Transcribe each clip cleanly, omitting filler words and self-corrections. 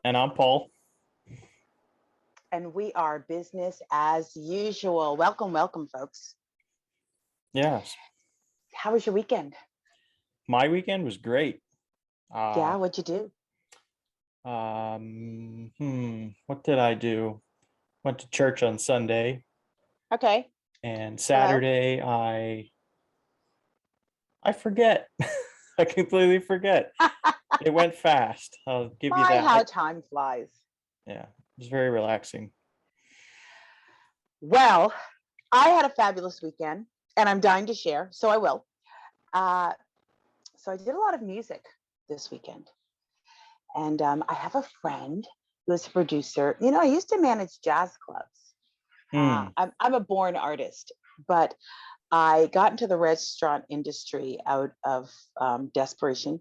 And I'm Paul. And we are business as usual. Welcome, folks. Yes. How was your weekend? My weekend was great. Yeah, what'd you do? What did I do? Went to church on Sunday, Okay. and Hello. Saturday I forget. I completely forget. It went fast. I'll give you My, that. how time flies. Yeah, it was very relaxing. Well, I had a fabulous weekend and I'm dying to share, so I will. Uh, so I did a lot of music this weekend. And I have a friend who is a producer. You know, I used to manage jazz clubs. Hmm. I'm a born artist, but I got into the restaurant industry out of desperation.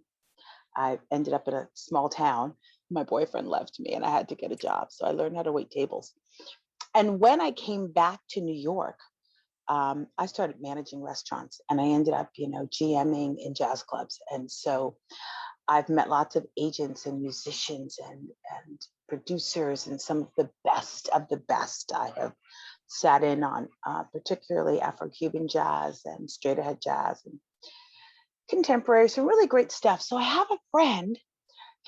I ended up in a small town. My boyfriend left me and I had to get a job. So I learned how to wait tables. And when I came back to New York, I started managing restaurants and I ended up, GMing in jazz clubs. And so I've met lots of agents and musicians and producers and some of the best I have sat in on, particularly Afro-Cuban jazz and straight ahead jazz and contemporary, some really great stuff. So I have a friend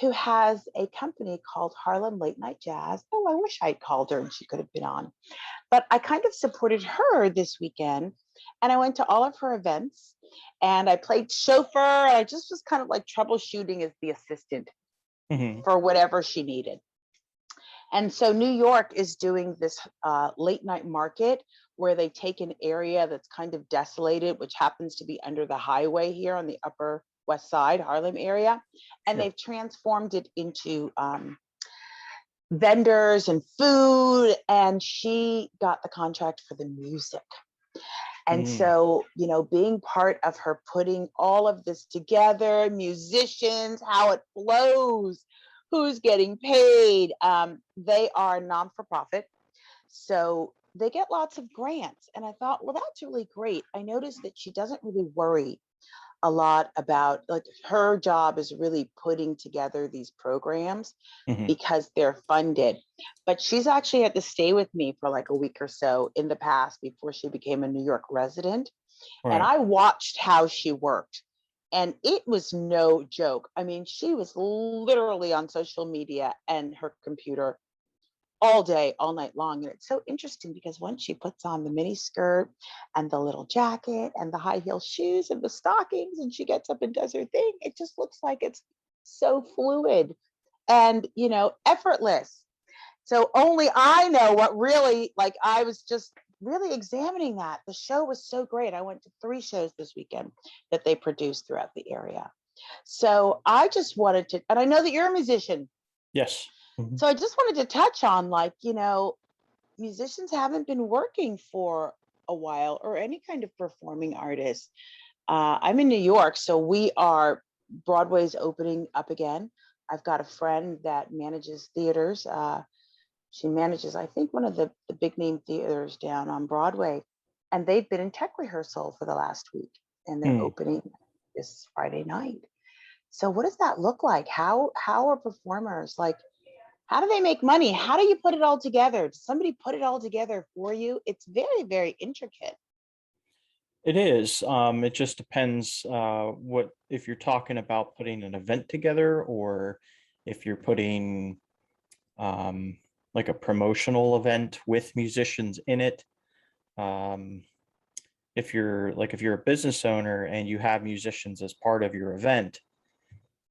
who has a company called Harlem Late Night Jazz. Oh, I wish I'd called her and she could have been on. But I kind of supported her this weekend and I went to all of her events and I played chauffeur. And I just was kind of like troubleshooting as the assistant Hmm. for whatever she needed. And so New York is doing this late night market where they take an area that's kind of desolated, which happens to be under the highway here on the Upper West Side, Harlem area, and Sure. they've transformed it into vendors and food. And she got the contract for the music. And Hmm. so, being part of her putting all of this together, musicians, how it flows, who's getting paid. They are non for profit. So they get lots of grants. And I thought, well, that's really great. I noticed that she doesn't really worry a lot about, like, her job is really putting together these programs Hmm. because they're funded. But she's actually had to stay with me for like a week or so in the past before she became a New York resident. And Right. I watched how she worked. And it was no joke. I mean, she was literally on social media and her computer all day, all night long. And it's so interesting because once she puts on the mini skirt and the little jacket and the high heel shoes and the stockings and she gets up and does her thing, it just looks like it's so fluid and, effortless. So only I know what really, like, I was just really examining that. The show was so great. I went to 3 shows this weekend that they produced throughout the area. So I just wanted to, and I know that you're a musician. Yes. Hmm. So I just wanted to touch on, like, musicians haven't been working for a while or any kind of performing artist. I'm in New York, so Broadway's opening up again. I've got a friend that manages theaters. She manages, I think, one of the big name theaters down on Broadway. And they've been in tech rehearsal for the last week and they're Hmm. opening this Friday night. So what does that look like? How are performers like, how do they make money? How do you put it all together? Does somebody put it all together for you? It's very, very intricate. It is. It just depends what if you're talking about putting an event together or if you're putting um, like a promotional event with musicians in it. Um, if you're a business owner and you have musicians as part of your event,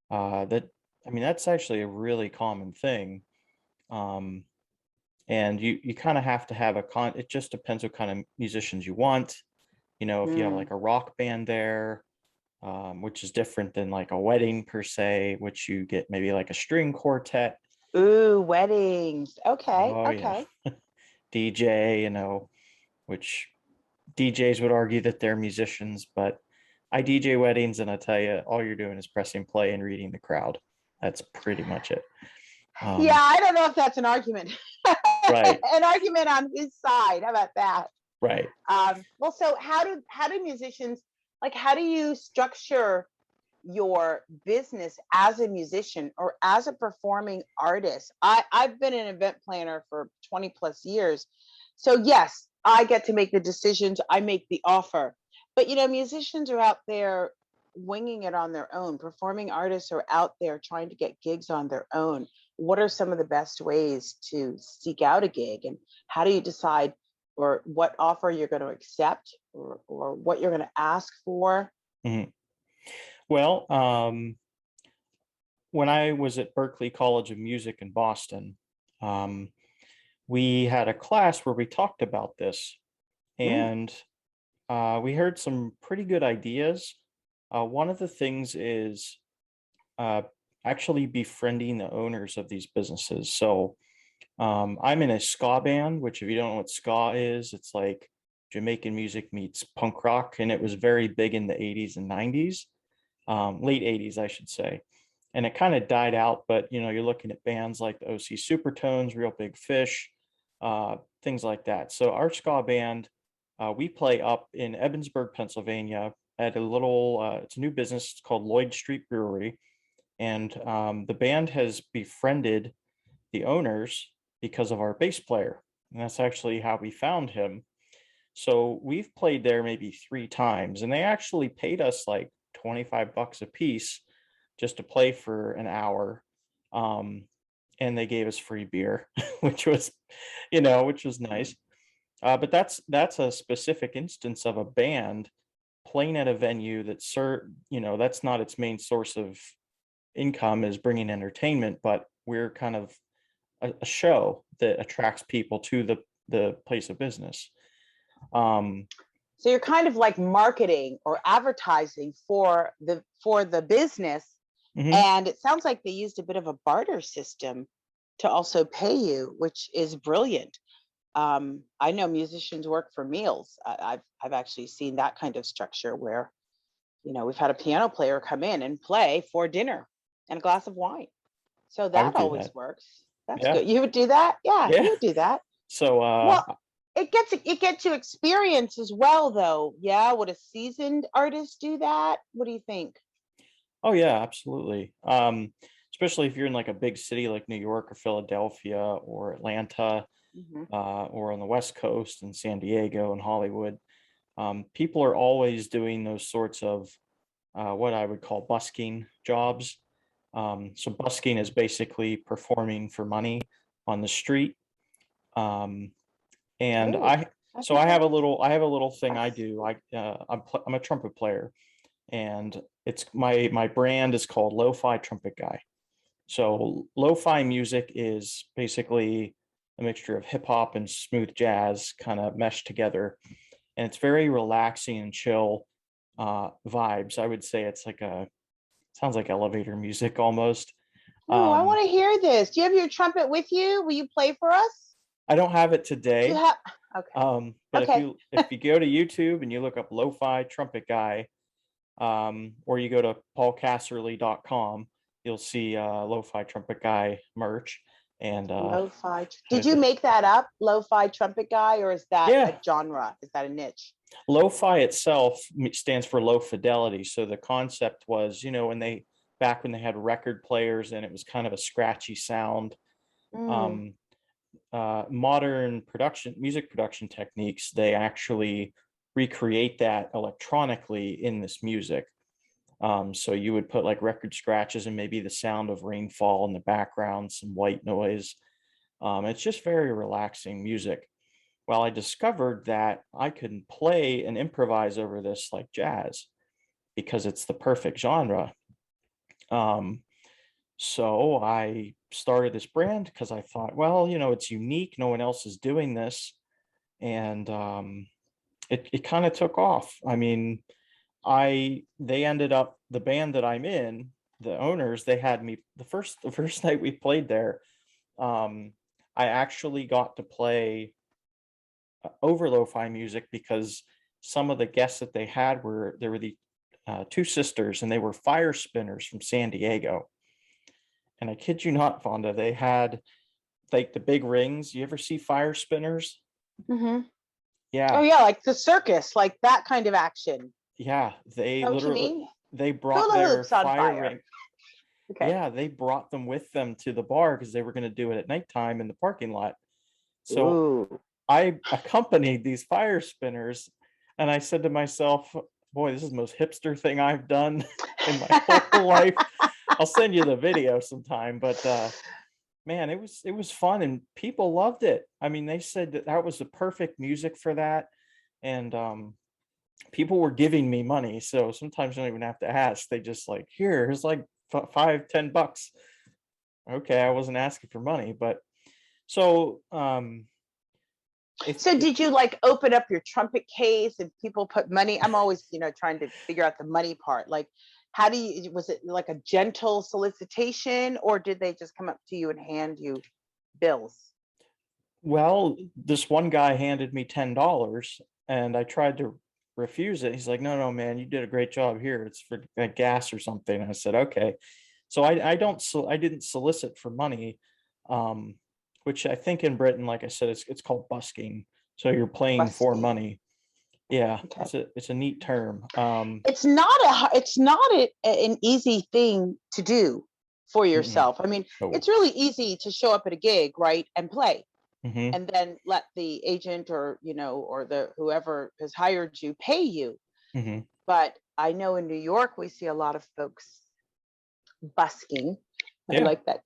that I mean that's actually a really common thing. Um, and you kind of have to have it just depends what kind of musicians you want. If you have Mm. like a rock band there, which is different than like a wedding per se, which you get maybe like a string quartet. Ooh, weddings. Okay, Oh yeah, okay. DJ, which DJs would argue that they're musicians, but I DJ weddings and I tell you, all you're doing is pressing play and reading the crowd. That's pretty much it. Yeah, Um, I don't know if that's an argument. right, An argument on his side. How about that? right. Well, so how do musicians, like, how do you structure your business as a musician or as a performing artist. I've been an event planner for 20 plus years. So yes, I get to make the decisions, I make the offer. But musicians are out there winging it on their own. Performing artists are out there trying to get gigs on their own. What are some of the best ways to seek out a gig, and how do you decide or what offer you're going to accept, or what you're going to ask for? Mhm. Well, when I was at Berklee College of Music in Boston, um, we had a class where we talked about this, Mm, and we heard some pretty good ideas. One of the things is uh, actually befriending the owners of these businesses. So I'm in a ska band, which, if you don't know what ska is, it's like Jamaican music meets punk rock, and it was very big in the 80s and 90s, late 80s, I should say. And it kind of died out, but you're looking at bands like the OC Supertones, Real Big Fish, things like that. So our ska band, we play up in Evansburg, Pennsylvania, at a little, it's a new business. It's called Lloyd Street Brewery. And the band has befriended the owners because of our bass player. And that's actually how we found him. So we've played there maybe 3 times, and they actually paid us like 25 bucks a piece just to play for an hour. Um, and they gave us free beer, which was, which was nice. But that's a specific instance of a band playing at a venue that that's not its main source of income, is bringing entertainment, but we're kind of a show that attracts people to the place of business. Um, so you're kind of like marketing or advertising for the business, mhm. and it sounds like they used a bit of a barter system to also pay you, which is brilliant. I know musicians work for meals. I've actually seen that kind of structure where we've had a piano player come in and play for dinner and a glass of wine. So I would that do always that. works. That's Yeah, good. You would do that? Yeah, yeah. you would do that. So, Well, it gets you experience as well, though. Yeah, would a seasoned artist do that? What do you think? oh yeah, absolutely. Especially if you're in like a big city like New York or Philadelphia or Atlanta, Hmm. or on the West Coast and San Diego and Hollywood. People are always doing those sorts of what I would call busking jobs. So busking is basically performing for money on the street. Um, and Oh, I, I've so I never. have a little thing I That's do. I'm a trumpet player, and it's my brand is called Lo-Fi Trumpet Guy. So lo-fi music is basically a mixture of hip hop and smooth jazz kind of meshed together, and it's very relaxing and chill vibes. I would say it's like sounds like elevator music almost. Oh, I Um, want to hear this. Do you have your trumpet with you? Will you play for us? I don't have it Do you today, have? Okay. but if Okay. you go to YouTube and you look up lo-fi trumpet guy, or you go to paulcasserly.com, you'll see lo-fi trumpet guy merch. And Lo-fi. Did it- you make that up? Lo-fi trumpet guy, or is that a yeah, genre? Is that a niche? lo-fi itself stands for low fidelity. So the concept was, back when they had record players and it was kind of a scratchy sound, Mm. um, modern music production techniques, they actually recreate that electronically in this music. So you would put like record scratches and maybe the sound of rainfall in the background, some white noise. It's just very relaxing music. Well, I discovered that I can play and improvise over this like jazz because it's the perfect genre. Um, so I started this brand because I thought, well, it's unique. No one else is doing this. And it kind of took off. I mean, they ended up, the band that I'm in, the owners, they had me the first night we played there. Um, I actually got to play over lo-fi music because some of the guests that they had there were the two sisters, and they were fire spinners from San Diego. And I kid you not, Vonda, they had like the big rings. You ever see fire spinners? Hmm. Oh Yeah, yeah, like the circus, like that kind of action. Is yeah. They that what you literally, mean? they brought Hula their hoops on fire fire. ring. Okay. Yeah, they brought them with them to the bar because they were going to do it at nighttime in the parking lot. So Ooh. I accompanied these fire spinners, and I said to myself, boy, this is the most hipster thing I've done in my whole life. I'll send you the video sometime, but man, it was fun and people loved it. I mean, they said that that was the perfect music for that, and people were giving me money, so sometimes you don't even have to ask. They just like, here's like $5, $10. Okay, I wasn't asking for money, but so So it did you like open up your trumpet case and people put money? I'm always, trying to figure out the money part. Like, how do you, was it like a gentle solicitation or did they just come up to you and hand you bills? well, this one guy handed me $10 and I tried to refuse it. He's like, no, no, man, you did a great job here. It's for gas or something. I said, okay. So I didn't solicit for money, um, which I think in Britain, like I said, it's called busking. So you're playing for Busking. money. Yeah, Okay. it's a neat term. It's not an easy thing to do for Mm-mm, yourself. I mean, no. it's really easy to show up at a gig, right, and play, Hmm. and then let the agent or or the whoever has hired you pay you. Hmm. But I know in New York we see a lot of folks busking. I Yeah. like that.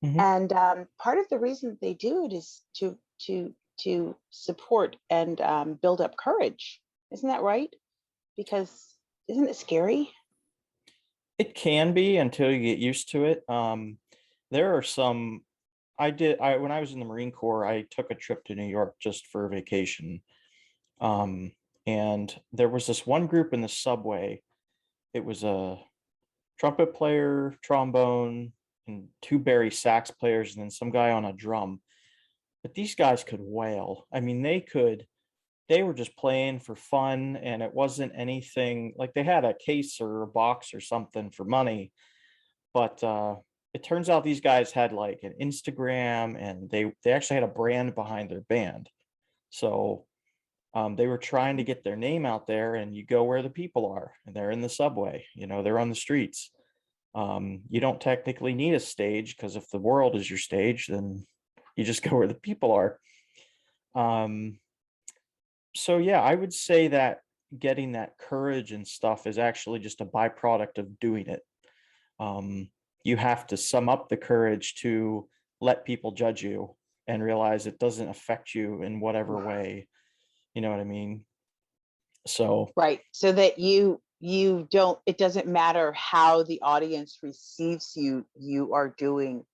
Hmm. And part of the reason they do it is to support and build up courage. Isn't that right? Because isn't it scary? It can be until you get used to it. There are some I when I was in the Marine Corps, I took a trip to New York just for a vacation. Um, and there was this one group in the subway. It was a trumpet player, trombone, and two bari sax players, and then some guy on a drum. But these guys could wail. I mean, they were just playing for fun, and it wasn't anything like they had a case or a box or something for money. But it turns out these guys had like an Instagram, and they actually had a brand behind their band. So they were trying to get their name out there, and you go where the people are, and they're in the subway, they're on the streets. You don't technically need a stage because if the world is your stage, then you just go where the people are. Um, so yeah, I would say that getting that courage and stuff is actually just a byproduct of doing it. Um, you have to sum up the courage to let people judge you and realize it doesn't affect you in whatever way. You know what I mean? So Right. So that you don't, it doesn't matter how the audience receives you, you are doing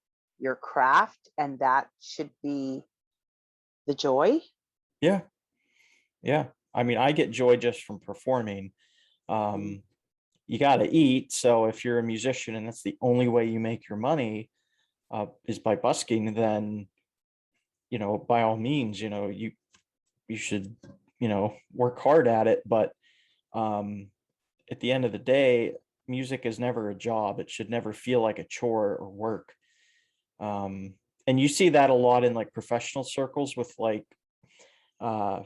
your craft, and that should be the joy. yeah, yeah. I mean, I get joy just from performing. Mm. Um, you got to eat. So if you're a musician and that's the only way you make your money is by busking, then by all means, you should work hard at it. But um, at the end of the day, music is never a job. It should never feel like a chore or work. Um, and you see that a lot in like professional circles with like uh,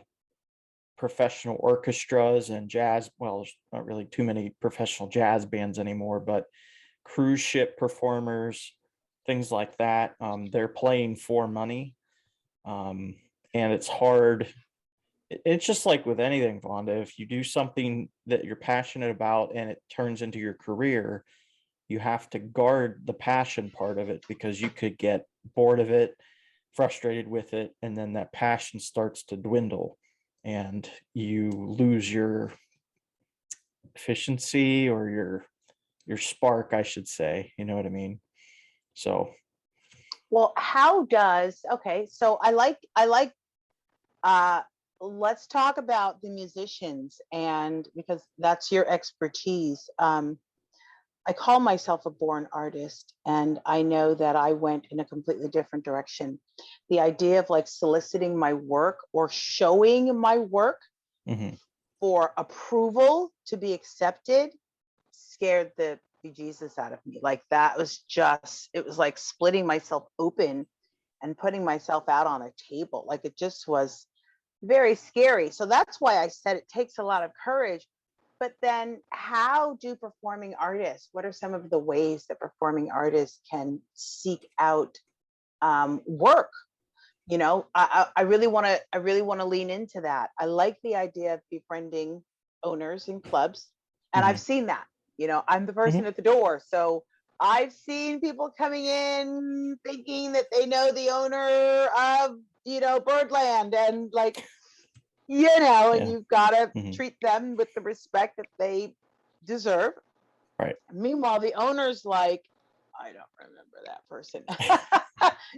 professional orchestras and jazz. Well, there's not really too many professional jazz bands anymore, but cruise ship performers, things like that. They're playing for money. Um, and it's hard. It's just like with anything, Vonda. If you do something that you're passionate about and it turns into your career, you have to guard the passion part of it because you could get bored of it, frustrated with it, and then that passion starts to dwindle and you lose your efficiency or your spark, I should say. You know what I mean? So Well, how does, okay, so I like uh let's talk about the musicians, and because that's your expertise. I call myself a born artist, and I know that I went in a completely different direction. The idea of like soliciting my work or showing my work mhm. for approval to be accepted scared the bejesus out of me. Like that was just, it was like splitting myself open and putting myself out on a table. Like it just was very scary. So that's why I said it takes a lot of courage. but then how do performing artists, what are some of the ways that performing artists can seek out work? You know, I really want to, lean into that. I like the idea of befriending owners and clubs, and I've Hmm. seen that. You know, I'm the person Hmm. at the door, so I've seen people coming in thinking that they know the owner of, Birdland, and like, and Yeah. you've got to Hmm. treat them with the respect that they deserve. Right. Meanwhile, the owner's like, I don't remember that person.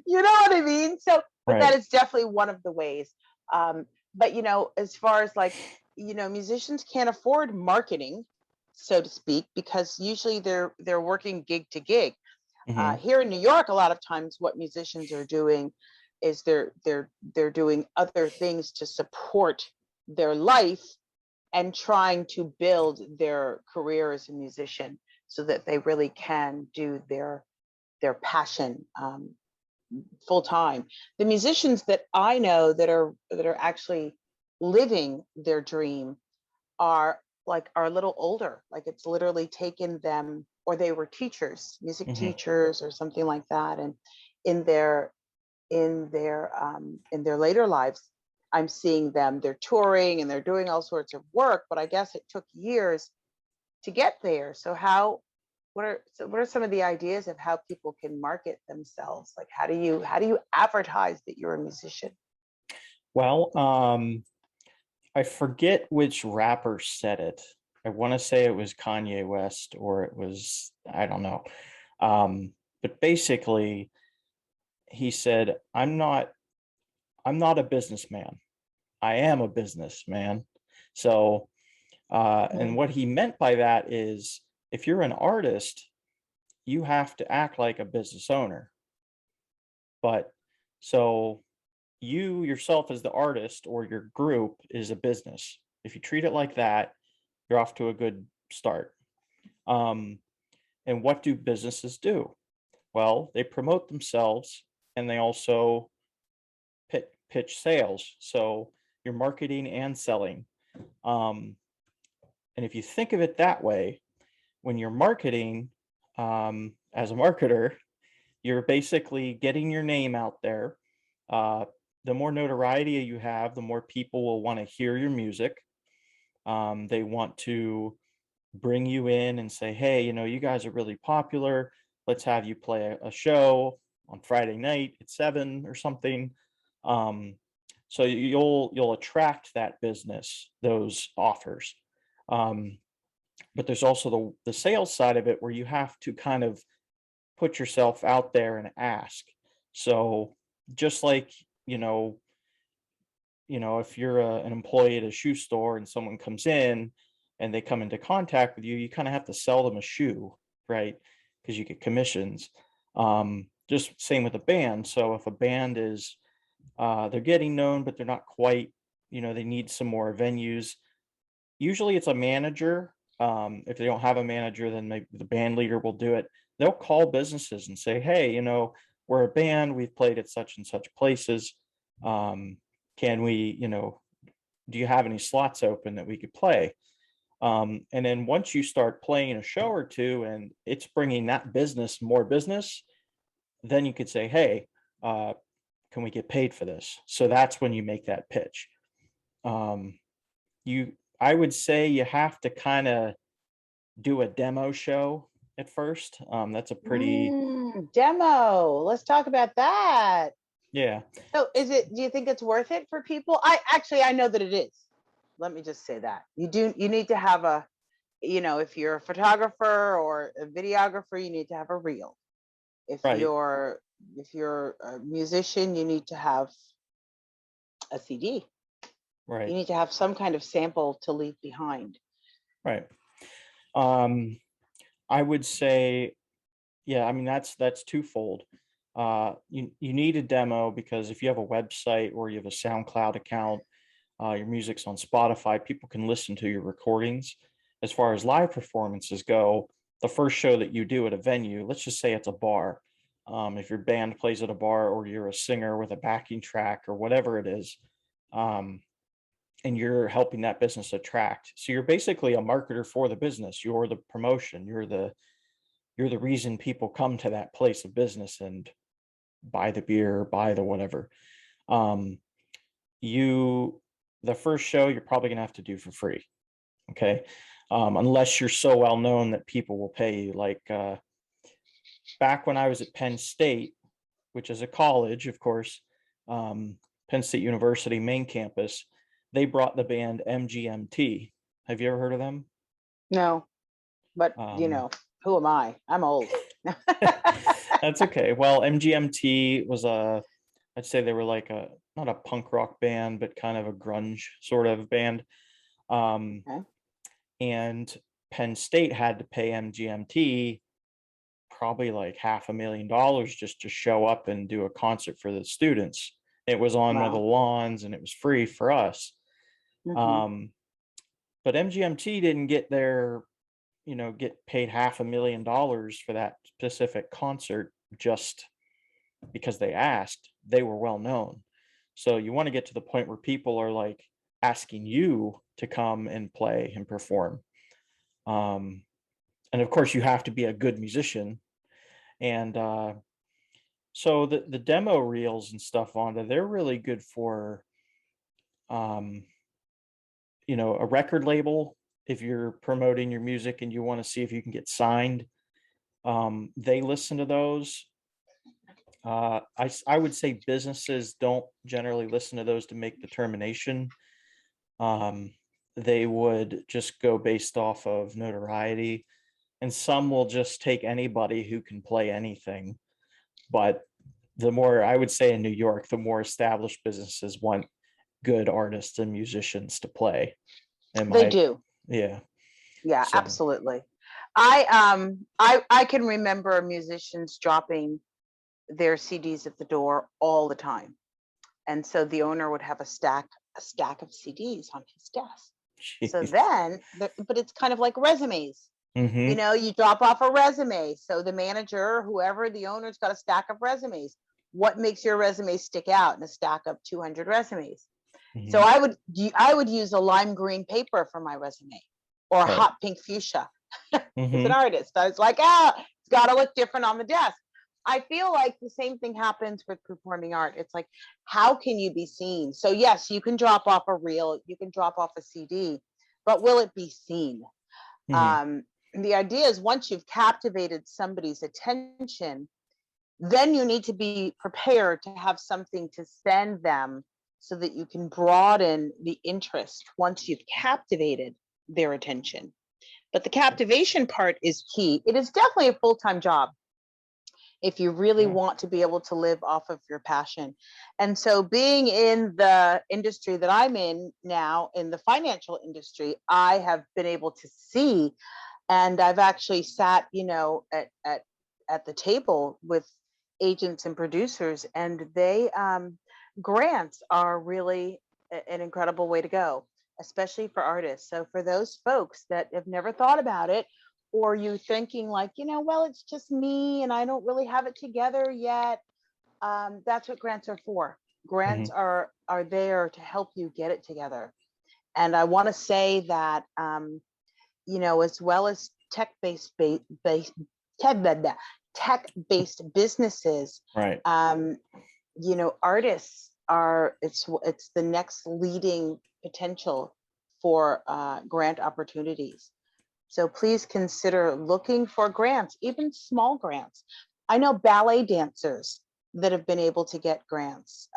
You know what I mean? So, but that Right. is definitely one of the ways. Um, but as far as like, musicians can't afford marketing, so to speak, because usually they're working gig to gig. Hmm. Here in New York, a lot of times what musicians are doing is they're doing other things to support their life and trying to build their career as a musician so that they really can do their passion full time. The musicians that I know that are actually living their dream are are a little older. Like it's literally taken them, or they were teachers, music Hmm. teachers or something like that, and in their in their later lives, I'm seeing them, they're touring and they're doing all sorts of work, but I guess it took years to get there. So what are some of the ideas of how people can market themselves? Like how do you advertise that you're a musician? Well, I forget which rapper said it. I want to say it was Kanye West or it was, I don't know. Um, but basically he said, I'm not a businessman. I am a businessman. So, and Mhm. what he meant by that is if you're an artist, you have to act like a business owner. But so you yourself as the artist or your group is a business. If you treat it like that, you're off to a good start. Um, and what do businesses do? Well, they promote themselves and they also pitch sales. So you're marketing and selling. Um, and if you think of it that way, when you're marketing as a marketer, you're basically getting your name out there. Uh, the more notoriety you have, the more people will want to hear your music. They want to bring you in and say, hey, you guys are really popular. Let's have you play a show on Friday night at 7 or something. Um, so you'll attract that business, those offers. Um, but there's also the sales side of it where you have to kind of put yourself out there and ask. So just like, you know, if you're an employee at a shoe store and someone comes in and they come into contact with you, you kind of have to sell them a shoe, right? Because you get commissions. Just same with a band. So if a band is they're getting known, but they're not quite, they need some more venues. Usually it's a manager. If they don't have a manager, then maybe the band leader will do it. They'll call businesses and say, hey, we're a band, we've played at such and such places. Um, can we, do you have any slots open that we could play? And then once you start playing a show or two and it's bringing that business more business, then you could say, hey, uh, can we get paid for this? So that's when you make that pitch. Um, you, I would say you have to kind of do a demo show at first. That's a pretty, Demo. Let's talk about that. yeah, So do you think it's worth it for people? I know that it is. Let me just say that. You need to have if you're a photographer or a videographer, you need to have a reel. If right, you're a musician, you need to have a CD. You right, need to have some kind of sample to leave behind. right. Um, I would say, yeah, I mean that's twofold. You need a demo because if you have a website or you have a SoundCloud account, your music's on Spotify, people can listen to your recordings. As far as live performances go, the first show that you do at a venue, let's just say it's a bar. If your band plays at a bar or you're a singer with a backing track or whatever it is, um, and you're helping that business attract. So you're basically a marketer for the business. You're the promotion. You're the reason people come to that place of business and buy the beer, buy the whatever. Um, you the first show you're probably gonna have to do for free. Okay. Unless you're so well known that people will pay you. Like back when I was at Penn State, which is a college, of course, Penn State University main campus, they brought the band MGMT. Have you ever heard of them? No, but Um, who am I? I'm old. that's okay. Well, MGMT was I'd say they were like not a punk rock band, but kind of a grunge sort of band. Um, Okay. and Penn State had to pay MGMT probably like $500,000 just to show up and do a concert for the students. It was on one of the Wow. lawns and it was free for us. Hmm. Um, but MGMT didn't get paid $500,000 for that specific concert just because they asked. They were well known. So you want to get to the point where people are like asking you to come and play and perform. Um, and of course, you have to be a good musician. And so the demo reels and stuff on there, they're really good for um, a record label. If you're promoting your music and you want to see if you can get signed, they listen to those. I would say businesses don't generally listen to those to make determination. Um, they would just go based off of notoriety, and some will just take anybody who can play anything. But the more, I would say in New York, the more established businesses want good artists and musicians to play. Am They I? do. Yeah. Yeah, So. absolutely. I can remember musicians dropping their CDs at the door all the time. And so the owner would have a stack of CDs on his desk. So Jeez. then, but it's kind of like resumes. Mm-hmm. You drop off a resume. So the manager, whoever, the owner's got a stack of resumes. What makes your resume stick out in a stack of 200 resumes? So Mm-hmm. I would use a lime green paper for my resume, or a Right. hot pink fuchsia. As an Mm-hmm. artist, I was like, it's got to look different on the desk. I feel like the same thing happens with performing art. It's like, how can you be seen? So yes, you can drop off a reel, you can drop off a CD, but will it be seen? Mm-hmm. Um, the idea is, once you've captivated somebody's attention, then you need to be prepared to have something to send them so that you can broaden the interest once you've captivated their attention. But the captivation part is key. It is definitely a full-time job if you really Yeah. want to be able to live off of your passion. And so, being in the industry that I'm in now, in the financial industry, I have been able to see, and I've actually sat, at the table with agents and producers, and grants are really an incredible way to go, especially for artists. So for those folks that have never thought about it, or you thinking like, well, it's just me and I don't really have it together yet, that's what grants are for. Grants Mm-hmm. are there to help you get it together. And I want to say that, as well as tech-based businesses, Right. um, artists it's the next leading potential for grant opportunities. So please consider looking for grants, even small grants. I know ballet dancers that have been able to get grants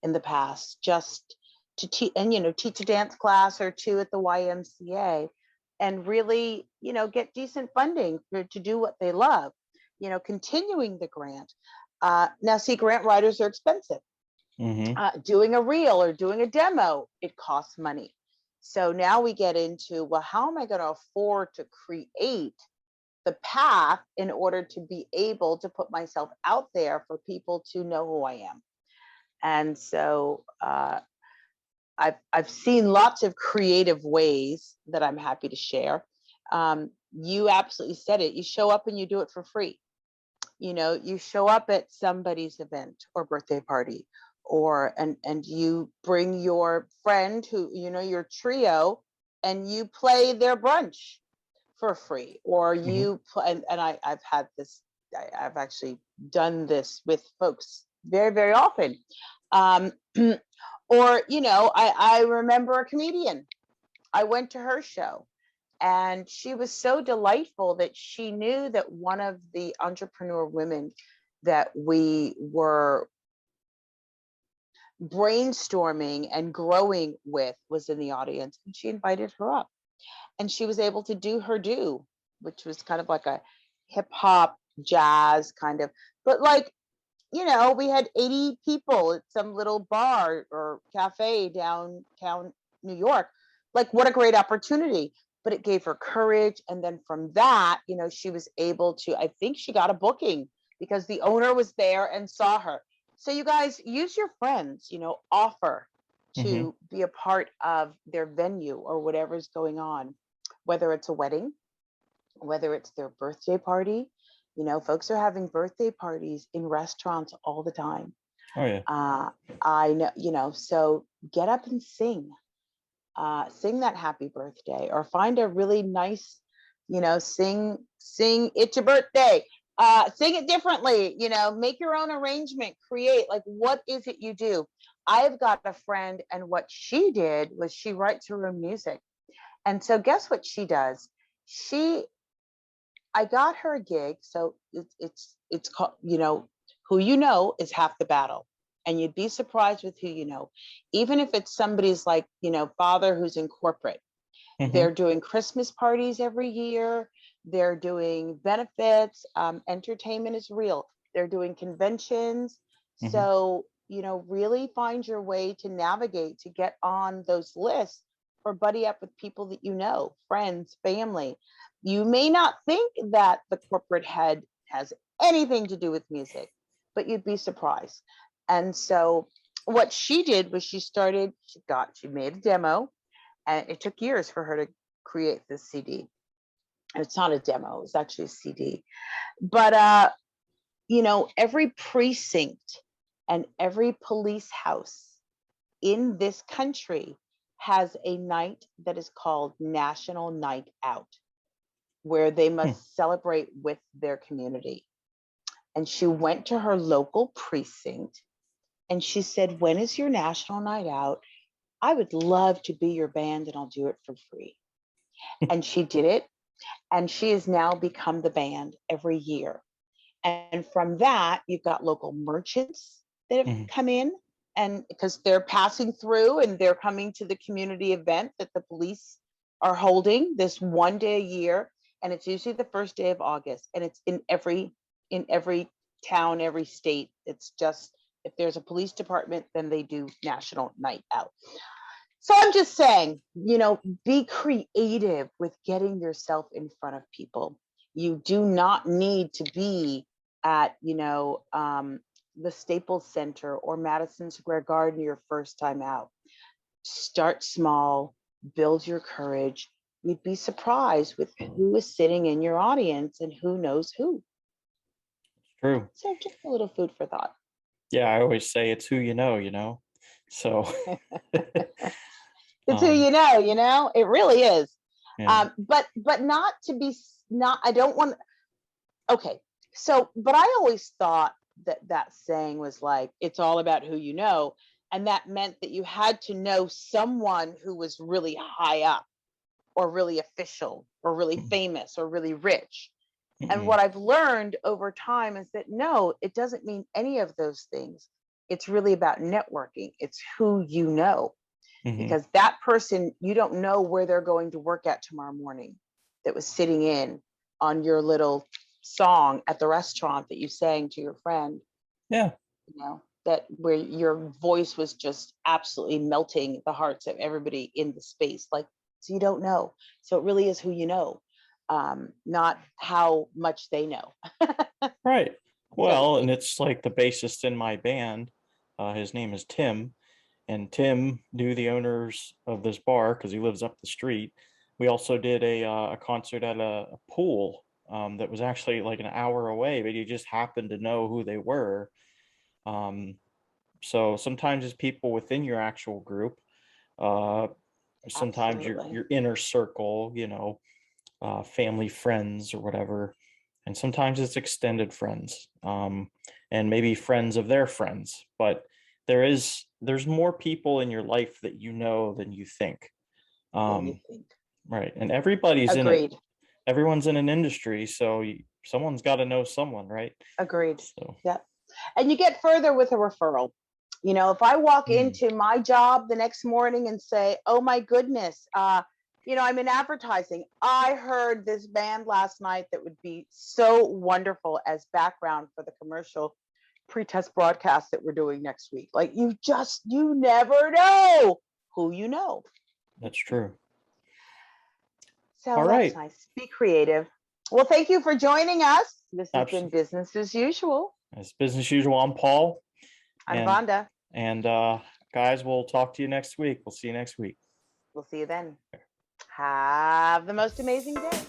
in the past, just to teach, and teach a dance class or two at the YMCA, and really get decent funding to do what they love. Continuing the grant. Now, see, grant writers are expensive. Mm-hmm. Doing a reel or doing a demo, it costs money. So now we get into, well, how am I going to afford to create the path in order to be able to put myself out there for people to know who I am? And so I've seen lots of creative ways that I'm happy to share. You absolutely said it. You show up and you do it for free. You show up at somebody's event or birthday party, and you bring your friend who, your trio, and you play their brunch for free, or Mhm. I've had this, I've actually done this with folks very, very often. Um, or, I remember a comedian. I went to her show, and she was so delightful that she knew that one of the entrepreneur women that we were brainstorming and growing with was in the audience, and she invited her up, and she was able to do her due, which was kind of like a hip hop jazz kind of, but like, we had 80 people at some little bar or cafe downtown New York. Like, what a great opportunity. But it gave her courage. And then from that, she was able to, I think she got a booking because the owner was there and saw her. So, you guys, use your friends, offer Mhm. to be a part of their venue or whatever's going on, whether it's a wedding, whether it's their birthday party. Folks are having birthday parties in restaurants all the time. Oh yeah. Uh, I know, so get up and sing. Sing that happy birthday, or find a really nice, sing it's your birthday. Sing it differently, make your own arrangement, create, like, what is it you do? I've got a friend, and what she did was she writes her own music. And so guess what she does? She I got her a gig, so it's called, who you know is half the battle. And you'd be surprised with who you know. Even if it's somebody's like, father who's in corporate. Mhm. They're doing Christmas parties every year. They're doing benefits. Entertainment is real. They're doing conventions. Mhm. So, really find your way to navigate to get on those lists, or buddy up with people that friends, family. You may not think that the corporate head has anything to do with music, but you'd be surprised. And so, what she did was she made a demo, and it took years for her to create this CD. It's not a demo, it's actually a CD. But every precinct and every police house in this country has a night that is called National Night Out, where they Hmm. must celebrate with their community. And she went to her local precinct and she said, "When is your National Night Out? I would love to be your band and I'll do it for free." And she did it. And she has now become the band every year. And from that, you've got local merchants that have Mhm. come in, and because they're passing through and they're coming to the community event that the police are holding this one day a year. And it's usually the first day of August. And it's in every town, every state. It's just, if there's a police department, then they do National Night Out. So I'm just saying, be creative with getting yourself in front of people. You do not need to be at, the Staples Center or Madison Square Garden your first time out. Start small, build your courage. You'd be surprised with who is sitting in your audience and who knows who. True. So just a little food for thought. Yeah, I always say it's who you know, you know. So It's who um it really is. yeah. But not to be not. I don't want. Okay, so but I always thought that saying was like, it's all about who you know, and that meant that you had to know someone who was really high up, or really official, or really Mm. famous, or really rich. And Mm-mm. what I've learned over time is that no, it doesn't mean any of those things. It's really about networking. It's who you know, Mhm. because that person, you don't know where they're going to work at tomorrow morning, that was sitting in on your little song at the restaurant that you sang to your friend, Yeah. that where your voice was just absolutely melting the hearts of everybody in the space. Like, so you don't know. So it really is who you know, not how much they know. Right. So to Well, and speak. it's like the bassist in my band, his name is Tim, and Tim knew the owners of this bar because he lives up the street. We also did a concert at a pool that was actually like an hour away, but he just happened to know who they were. Um, So sometimes it's people within your actual group. Uh, sometimes Absolutely. your inner circle, family, friends, or whatever. And sometimes it's extended friends, and maybe friends of their friends. But there's more people in your life that you know than you think. Than you Um, think. right. And everyone's in an industry, so someone's got to know someone, right? Agreed. So, Yeah. And you get further with a referral. If I walk into my job the next morning and say, oh my goodness, I'm in advertising. I heard this band last night that would be so wonderful as background for the commercial pre-test broadcast that we're doing next week. Like you never know who you know. that's true. So All that's right. nice. Be creative. Well, thank you for joining us. This has been Absolutely. business as usual. It's business as usual. I'm Paul. I'm And Vonda. guys, we'll talk to you next week. We'll see you next week. We'll see you then. Have the most amazing day.